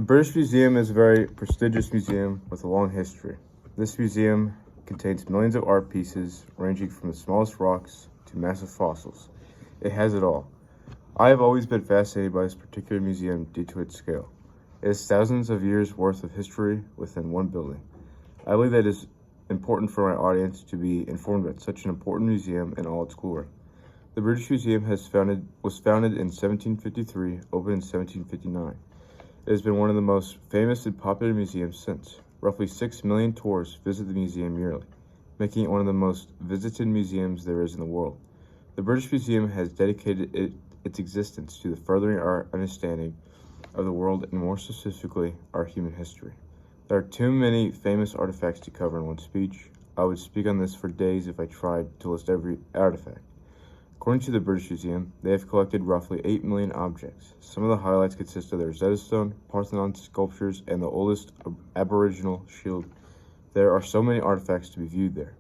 British Museum is a very prestigious museum with a long history. This museum contains millions of art pieces ranging from the smallest rocks to massive fossils. It has it all. I have always been fascinated by this particular museum due to its scale. It has thousands of years worth of history within one building. I believe that it is important for my audience to be informed about such an important museum in all its glory. The British Museum was founded in 1753, opened in 1759. It has been one of the most famous and popular museums since. Roughly 6 million tourists visit the museum yearly, making it one of the most visited museums there is in the world. The British Museum has dedicated its existence to the furthering our understanding of the world and more specifically, our human history. There are too many famous artifacts to cover in one speech. I would speak on this for days if I tried to list every artifact. According to the British Museum, they have collected roughly 8 million objects. Some of the highlights consist of the Rosetta Stone, Parthenon sculptures, and the oldest Aboriginal shield. There are so many artifacts to be viewed there.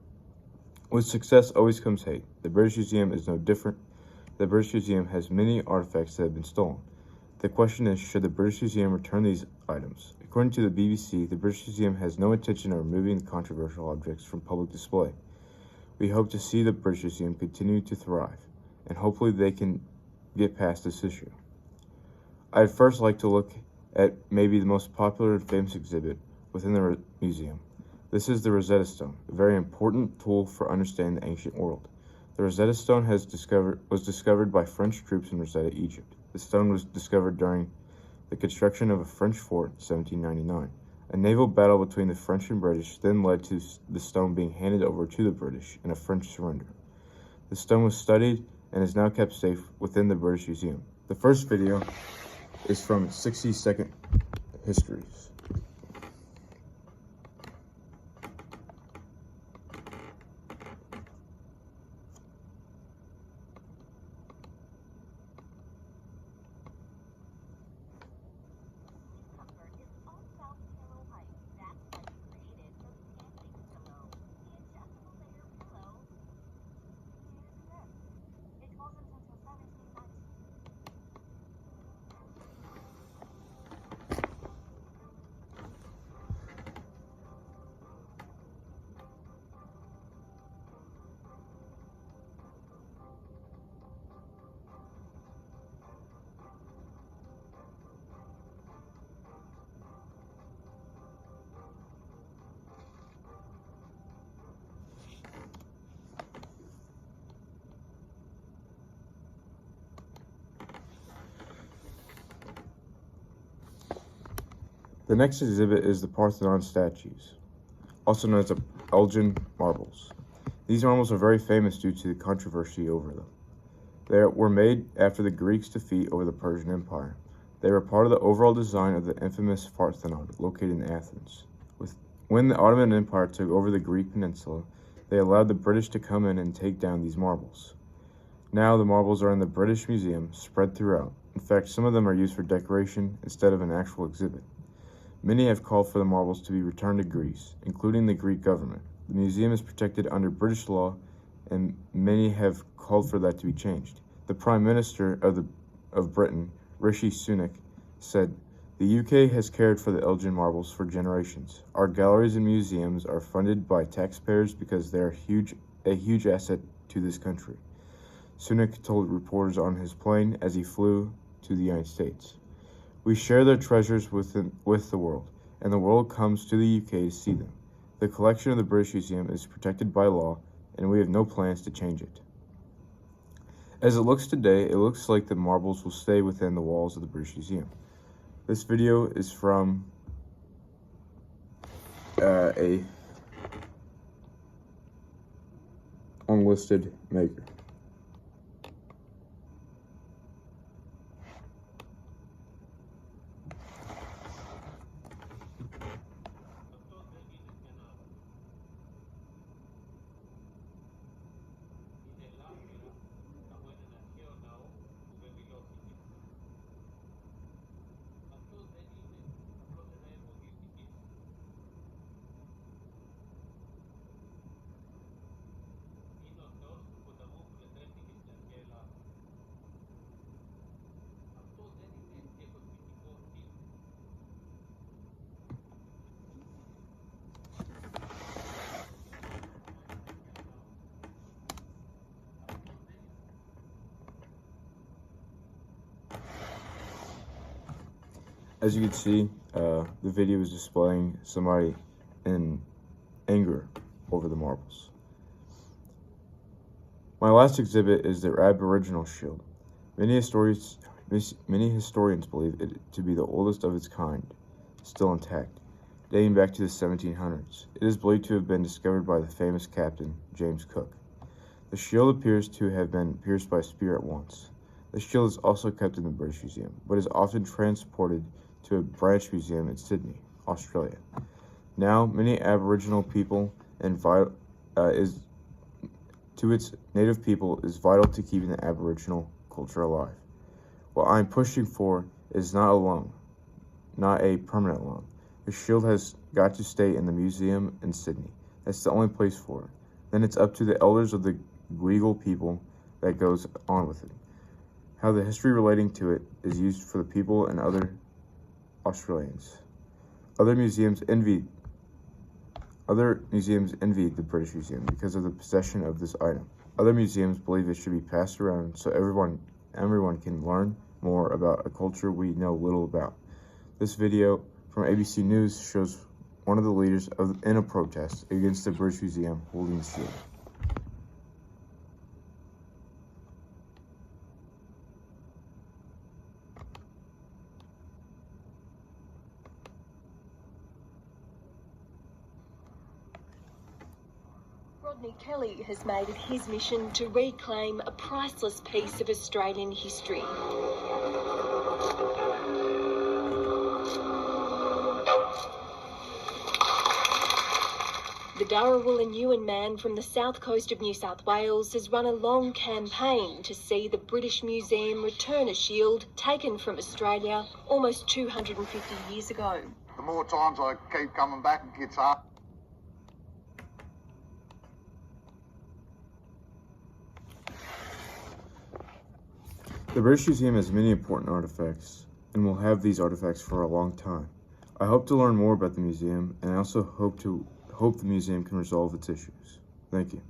With success always comes hate. The British Museum is no different. The British Museum has many artifacts that have been stolen. The question is, should the British Museum return these items? According to the BBC, the British Museum has no intention of removing the controversial objects from public display. We hope to see the British Museum continue to thrive, and hopefully they can get past this issue. I'd first like to look at maybe the most popular and famous exhibit within the museum. This is the Rosetta Stone, a very important tool for understanding the ancient world. The Rosetta Stone was discovered by French troops in Rosetta, Egypt. The stone was discovered during the construction of a French fort in 1799. A naval battle between the French and British then led to the stone being handed over to the British in a French surrender. The stone was studied and is now kept safe within the British Museum. The first video is from 60-second histories. The next exhibit is the Parthenon statues, also known as the Elgin marbles. These marbles are very famous due to the controversy over them. They were made after the Greeks' defeat over the Persian Empire. They were part of the overall design of the infamous Parthenon, located in Athens. When the Ottoman Empire took over the Greek peninsula, they allowed the British to come in and take down these marbles. Now the marbles are in the British Museum, spread throughout. In fact, some of them are used for decoration instead of an actual exhibit. Many have called for the marbles to be returned to Greece, including the Greek government. The museum is protected under British law, and many have called for that to be changed. The Prime Minister of Britain, Rishi Sunak, said, "The UK has cared for the Elgin marbles for generations. Our galleries and museums are funded by taxpayers because they are a huge asset to this country." Sunak told reporters on his plane as he flew to the United States. "We share their treasures with the world, and the world comes to the UK to see them. The collection of the British Museum is protected by law, and we have no plans to change it." As it looks today, it looks like the marbles will stay within the walls of the British Museum. This video is from a unlisted maker. As you can see, the video is displaying somebody in anger over the marbles. My last exhibit is the Aboriginal shield. Many historians believe it to be the oldest of its kind, still intact, dating back to the 1700s. It is believed to have been discovered by the famous captain, James Cook. The shield appears to have been pierced by a spear at once. The shield is also kept in the British Museum, but is often transported to a branch museum in Sydney, Australia. Now, many Aboriginal people to its native people is vital to keeping the Aboriginal culture alive. What I'm pushing for is not a loan, not a permanent loan. The shield has got to stay in the museum in Sydney. That's the only place for it. Then it's up to the elders of the Gweagal people that goes on with it. How the history relating to it is used for the people and other Australians. Other museums envied the British Museum because of the possession of this item. Other museums believe it should be passed around so everyone can learn more about a culture we know little about. This video from ABC News shows one of the leaders in a protest against the British Museum holding the shield. Rodney Kelly has made it his mission to reclaim a priceless piece of Australian history. The Darawal and Ewan man from the south coast of New South Wales has run a long campaign to see the British Museum return a shield taken from Australia almost 250 years ago. The more times I keep coming back, it gets hard. The British Museum has many important artifacts and will have these artifacts for a long time. I hope to learn more about the museum, and I also hope the museum can resolve its issues. Thank you.